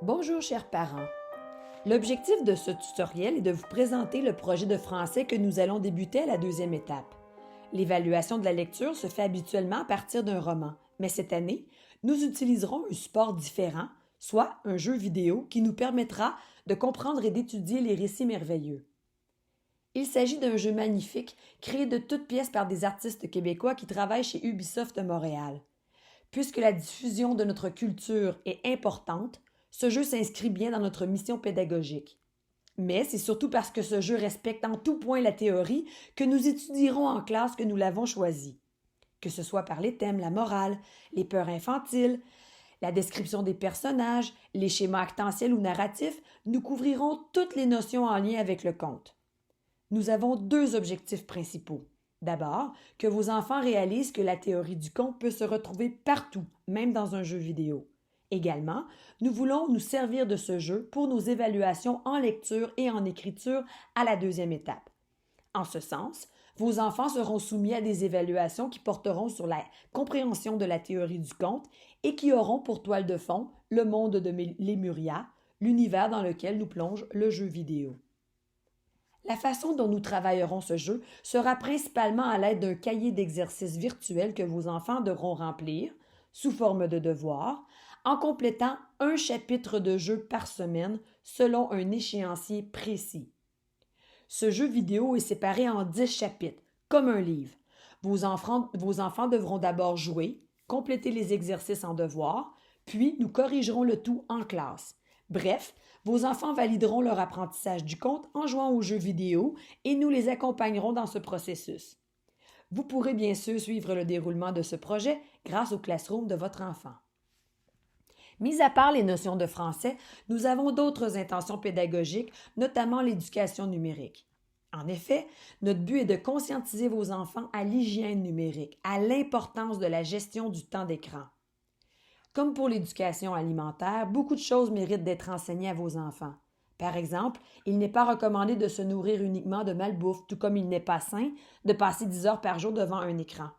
Bonjour chers parents. L'objectif de ce tutoriel est de vous présenter le projet de français que nous allons débuter à la deuxième étape. L'évaluation de la lecture se fait habituellement à partir d'un roman, mais cette année, nous utiliserons un support différent, soit un jeu vidéo qui nous permettra de comprendre et d'étudier les récits merveilleux. Il s'agit d'un jeu magnifique créé de toutes pièces par des artistes québécois qui travaillent chez Ubisoft Montréal. Puisque la diffusion de notre culture est importante, ce jeu s'inscrit bien dans notre mission pédagogique. Mais c'est surtout parce que ce jeu respecte en tout point la théorie que nous étudierons en classe que nous l'avons choisi. Que ce soit par les thèmes, la morale, les peurs infantiles, la description des personnages, les schémas actentiels ou narratifs, nous couvrirons toutes les notions en lien avec le conte. Nous avons deux objectifs principaux. D'abord, que vos enfants réalisent que la théorie du conte peut se retrouver partout, même dans un jeu vidéo. Également, nous voulons nous servir de ce jeu pour nos évaluations en lecture et en écriture à la deuxième étape. En ce sens, vos enfants seront soumis à des évaluations qui porteront sur la compréhension de la théorie du conte et qui auront pour toile de fond le monde de Lémuria, l'univers dans lequel nous plonge le jeu vidéo. La façon dont nous travaillerons ce jeu sera principalement à l'aide d'un cahier d'exercices virtuel que vos enfants devront remplir, sous forme de devoir, en complétant un chapitre de jeu par semaine selon un échéancier précis. Ce jeu vidéo est séparé en 10 chapitres, comme un livre. Vos enfants devront d'abord jouer, compléter les exercices en devoir, puis nous corrigerons le tout en classe. Bref, vos enfants valideront leur apprentissage du conte en jouant aux jeux vidéo et nous les accompagnerons dans ce processus. Vous pourrez bien sûr suivre le déroulement de ce projet grâce au Classroom de votre enfant. Mis à part les notions de français, nous avons d'autres intentions pédagogiques, notamment l'éducation numérique. En effet, notre but est de conscientiser vos enfants à l'hygiène numérique, à l'importance de la gestion du temps d'écran. Comme pour l'éducation alimentaire, beaucoup de choses méritent d'être enseignées à vos enfants. Par exemple, il n'est pas recommandé de se nourrir uniquement de malbouffe, tout comme il n'est pas sain de passer 10 heures par jour devant un écran.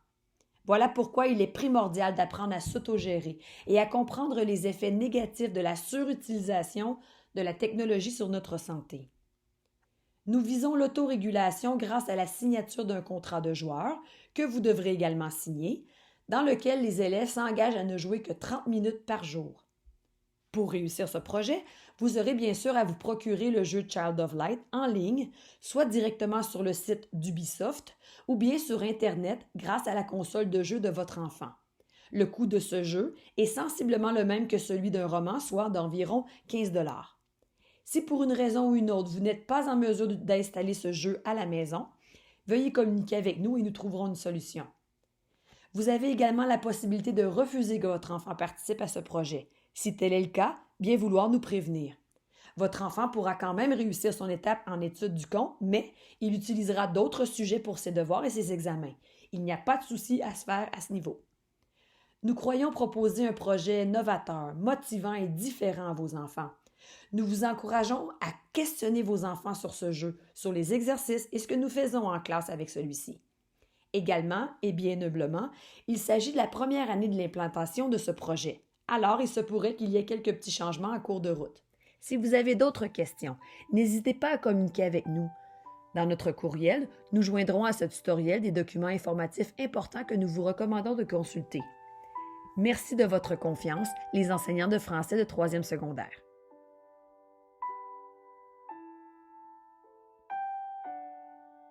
Voilà pourquoi il est primordial d'apprendre à s'autogérer et à comprendre les effets négatifs de la surutilisation de la technologie sur notre santé. Nous visons l'autorégulation grâce à la signature d'un contrat de joueur, que vous devrez également signer, dans lequel les élèves s'engagent à ne jouer que 30 minutes par jour. Pour réussir ce projet, vous aurez bien sûr à vous procurer le jeu Child of Light en ligne, soit directement sur le site d'Ubisoft ou bien sur Internet grâce à la console de jeu de votre enfant. Le coût de ce jeu est sensiblement le même que celui d'un roman, soit d'environ 15 $. Si pour une raison ou une autre, vous n'êtes pas en mesure d'installer ce jeu à la maison, veuillez communiquer avec nous et nous trouverons une solution. Vous avez également la possibilité de refuser que votre enfant participe à ce projet. Si tel est le cas, bien vouloir nous prévenir. Votre enfant pourra quand même réussir son étape en étude du conte, mais il utilisera d'autres sujets pour ses devoirs et ses examens. Il n'y a pas de souci à se faire à ce niveau. Nous croyons proposer un projet novateur, motivant et différent à vos enfants. Nous vous encourageons à questionner vos enfants sur ce jeu, sur les exercices et ce que nous faisons en classe avec celui-ci. Également, et bien humblement, il s'agit de la première année de l'implantation de ce projet. Alors, il se pourrait qu'il y ait quelques petits changements en cours de route. Si vous avez d'autres questions, n'hésitez pas à communiquer avec nous. Dans notre courriel, nous joindrons à ce tutoriel des documents informatifs importants que nous vous recommandons de consulter. Merci de votre confiance, les enseignants de français de 3e secondaire.